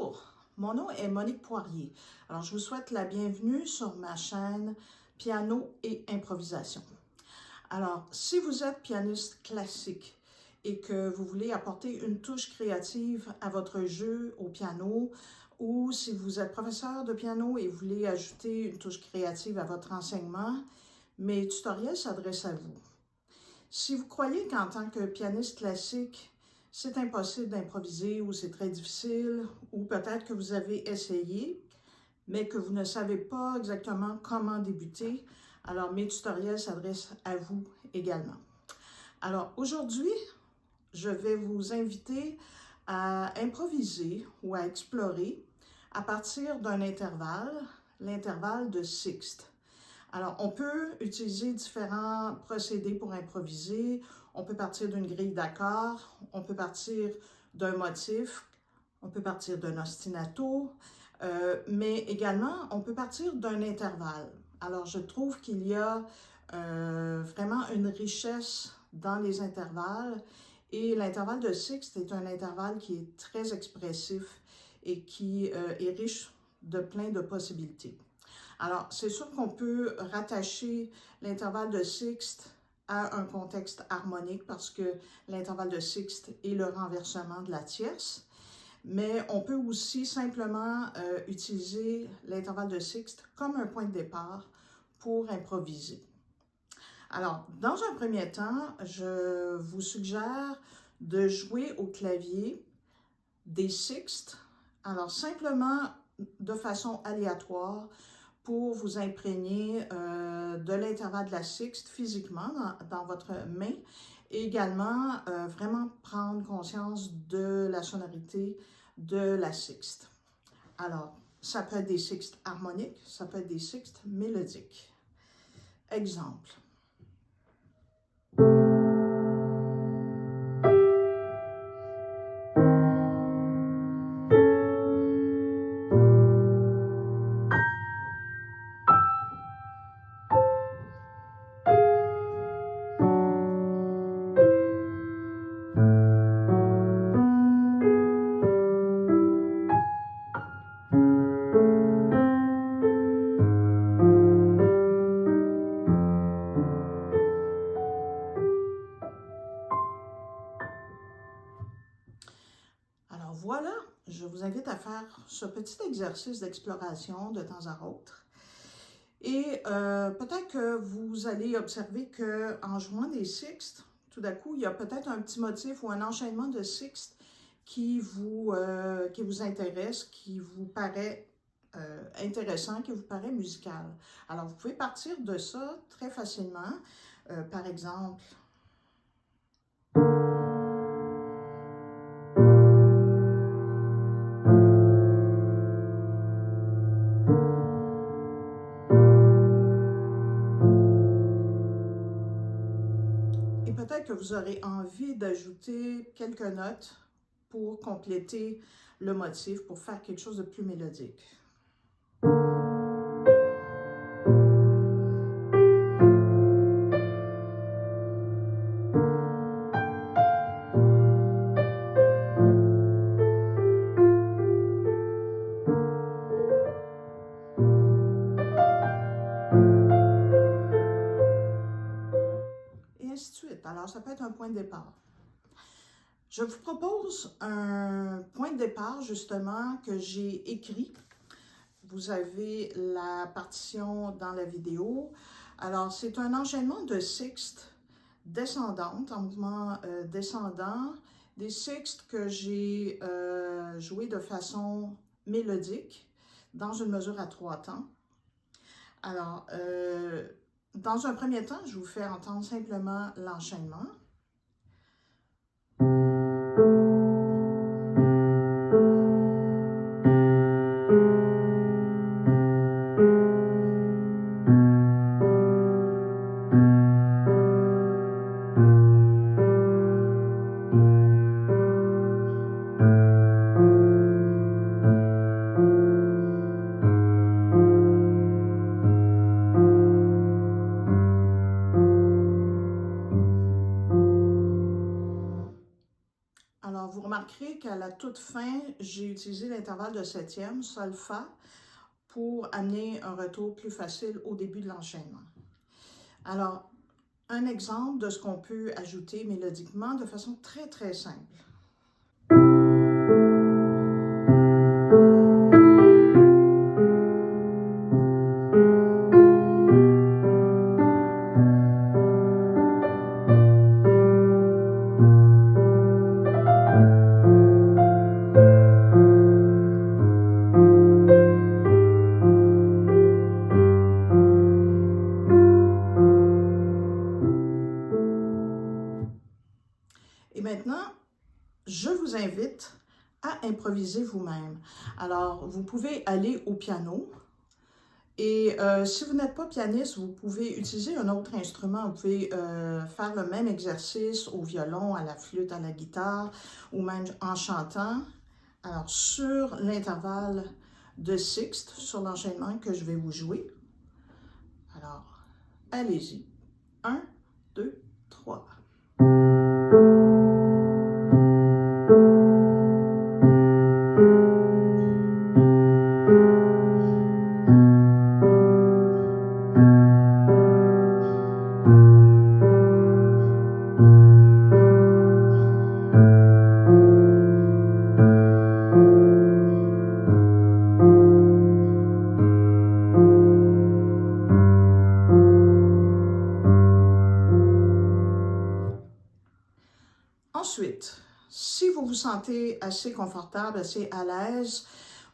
Bonjour, mon nom est Monique Poirier. Alors, je vous souhaite la bienvenue sur ma chaîne Piano et Improvisation. Alors, si vous êtes pianiste classique et que vous voulez apporter une touche créative à votre jeu au piano, ou si vous êtes professeur de piano et vous voulez ajouter une touche créative à votre enseignement, mes tutoriels s'adressent à vous. Si vous croyez qu'en tant que pianiste classique, c'est impossible d'improviser ou c'est très difficile, ou peut-être que vous avez essayé, mais que vous ne savez pas exactement comment débuter, alors mes tutoriels s'adressent à vous également. Alors aujourd'hui, je vais vous inviter à improviser ou à explorer à partir d'un intervalle, l'intervalle de sixte. Alors, on peut utiliser différents procédés pour improviser. On peut partir d'une grille d'accords, on peut partir d'un motif, on peut partir d'un ostinato, mais également, on peut partir d'un intervalle. Alors, je trouve qu'il y a vraiment une richesse dans les intervalles et l'intervalle de sixte est un intervalle qui est très expressif et qui est riche de plein de possibilités. Alors, c'est sûr qu'on peut rattacher l'intervalle de sixte à un contexte harmonique parce que l'intervalle de sixte est le renversement de la tierce, mais on peut aussi simplement utiliser l'intervalle de sixte comme un point de départ pour improviser. Alors, dans un premier temps, je vous suggère de jouer au clavier des sixtes, alors simplement de façon aléatoire, pour vous imprégner de l'intervalle de la sixte physiquement dans votre main et également vraiment prendre conscience de la sonorité de la sixte. Alors, ça peut être des sixtes harmoniques, ça peut être des sixtes mélodiques. Exemple. Alors voilà, je vous invite à faire ce petit exercice d'exploration de temps à autre. Et peut-être que vous allez observer qu'en jouant des sixtes, tout d'un coup, il y a peut-être un petit motif ou un enchaînement de sixtes qui vous intéresse, qui vous paraît intéressant, qui vous paraît musical. Alors, vous pouvez partir de ça très facilement. Par exemple, et peut-être que vous aurez envie d'ajouter quelques notes pour compléter le motif, pour faire quelque chose de plus mélodique. Et ainsi de suite. Alors, ça peut être un point de départ. Je vous propose un point de départ, justement, que j'ai écrit. Vous avez la partition dans la vidéo. Alors, c'est un enchaînement de sixtes descendantes, en mouvement descendant, des sixtes que j'ai joués de façon mélodique, dans une mesure à 3 temps. Alors, dans un premier temps, je vous fais entendre simplement l'enchaînement. remarquerez qu'à la toute fin, j'ai utilisé l'intervalle de septième, sol, fa, pour amener un retour plus facile au début de l'enchaînement. Alors, un exemple de ce qu'on peut ajouter mélodiquement de façon très, très simple. Et maintenant, je vous invite à improviser vous-même. Alors, vous pouvez aller au piano et si vous n'êtes pas pianiste, vous pouvez utiliser un autre instrument. Vous pouvez faire le même exercice au violon, à la flûte, à la guitare ou même en chantant. Alors, sur l'intervalle de sixte, sur l'enchaînement que je vais vous jouer. Alors, allez-y. 1, 2, 3. Ensuite, si vous vous sentez assez confortable, assez à l'aise,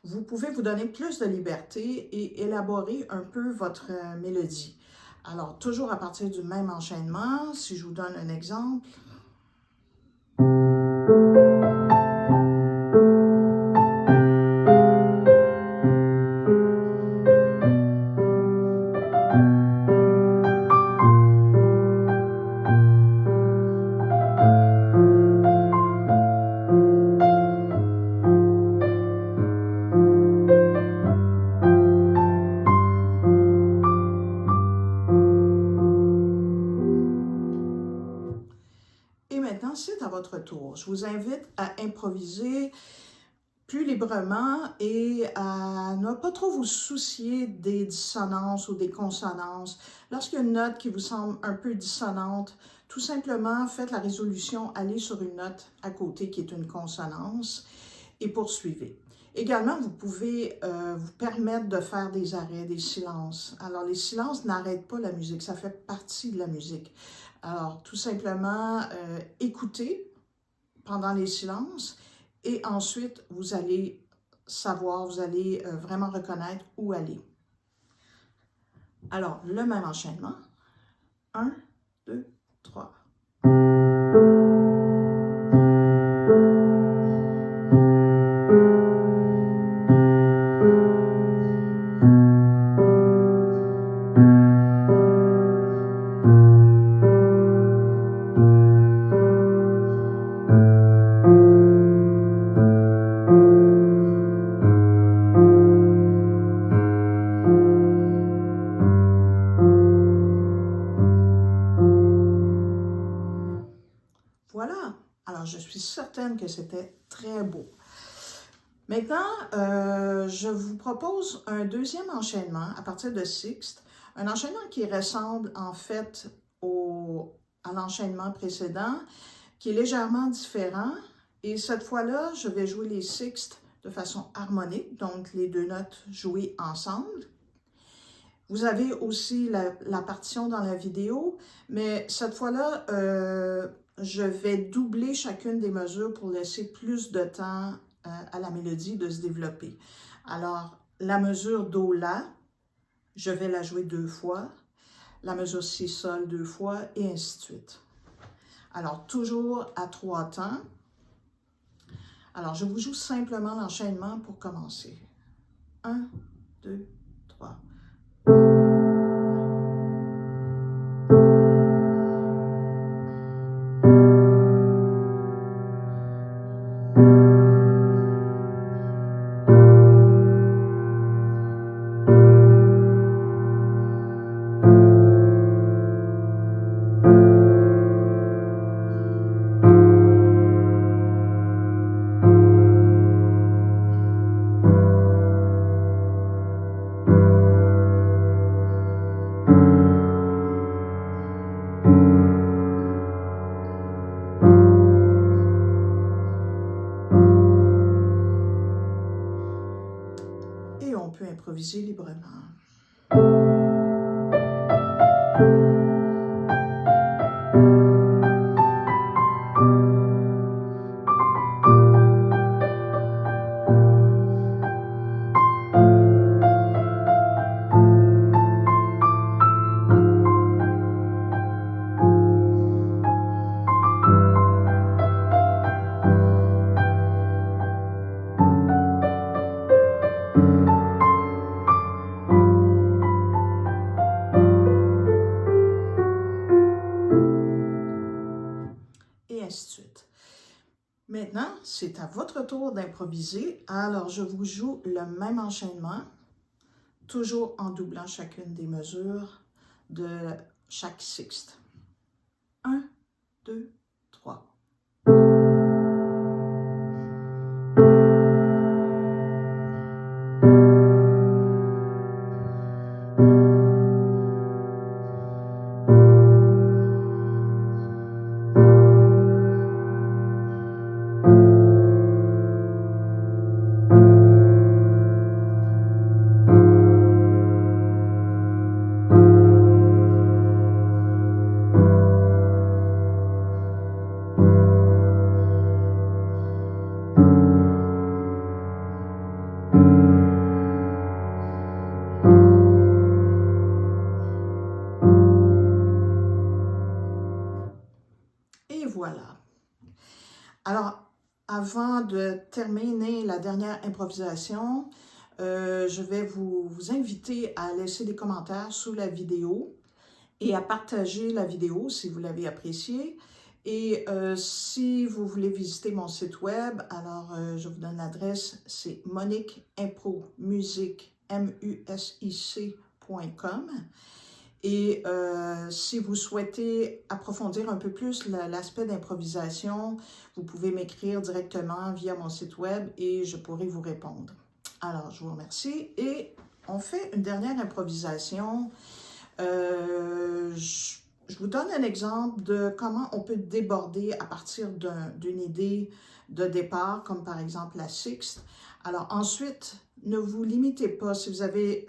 vous pouvez vous donner plus de liberté et élaborer un peu votre mélodie. Alors, toujours à partir du même enchaînement, si je vous donne un exemple. Et maintenant, c'est à votre tour. Je vous invite à improviser plus librement et à ne pas trop vous soucier des dissonances ou des consonances. Lorsqu'il y a une note qui vous semble un peu dissonante, tout simplement faites la résolution, allez sur une note à côté qui est une consonance et poursuivez. Également, vous pouvez vous permettre de faire des arrêts, des silences. Alors, les silences n'arrêtent pas la musique, ça fait partie de la musique. Alors, tout simplement, écoutez pendant les silences et ensuite, vous allez savoir, vous allez vraiment reconnaître où aller. Alors, le même enchaînement. 1, 2, 3. Voilà, alors je suis certaine que c'était très beau. Maintenant, je vous propose un deuxième enchaînement à partir de sixte, un enchaînement qui ressemble en fait à l'enchaînement précédent, qui est légèrement différent. Et cette fois-là, je vais jouer les sixtes de façon harmonique, donc les deux notes jouées ensemble. Vous avez aussi la partition dans la vidéo, mais cette fois-là, je vais doubler chacune des mesures pour laisser plus de temps à la mélodie de se développer. Alors, la mesure Do-La, je vais la jouer 2 fois, la mesure Si-Sol 2 fois, et ainsi de suite. Alors, toujours à 3 temps. Alors, je vous joue simplement l'enchaînement pour commencer. 1, 2, 3. on peut improviser librement. Et ainsi de suite. Maintenant, c'est à votre tour d'improviser. Alors, je vous joue le même enchaînement, toujours en doublant chacune des mesures de chaque sixte. 1, 2, 3. Et voilà. Alors, avant de terminer la dernière improvisation, je vais vous inviter à laisser des commentaires sous la vidéo et à partager la vidéo si vous l'avez appréciée. Et si vous voulez visiter mon site web, alors je vous donne l'adresse, c'est moniqueimpromusic.com. Et si vous souhaitez approfondir un peu plus l'aspect d'improvisation, vous pouvez m'écrire directement via mon site web et je pourrai vous répondre. Alors, je vous remercie et on fait une dernière improvisation. Je vous donne un exemple de comment on peut déborder à partir d'une idée de départ, comme par exemple la sixte. Alors ensuite, ne vous limitez pas. Si vous avez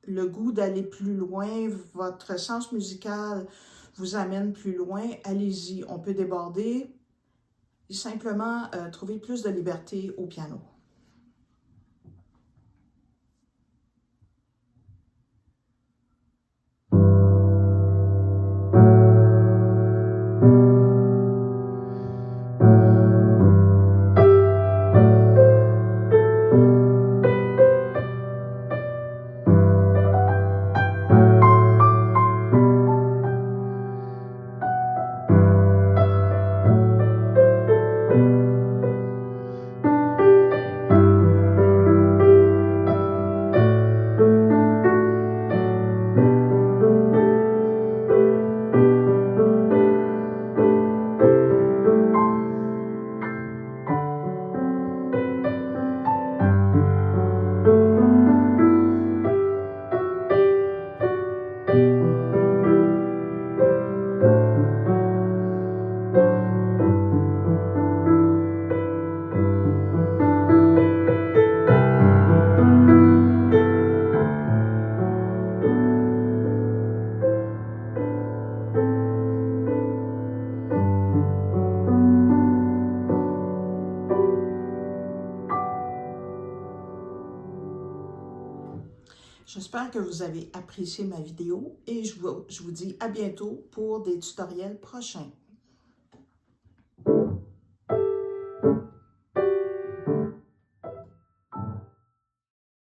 le goût d'aller plus loin, votre sens musical vous amène plus loin, allez-y. On peut déborder et simplement trouver plus de liberté au piano. J'espère que vous avez apprécié ma vidéo et je vous dis à bientôt pour des tutoriels prochains.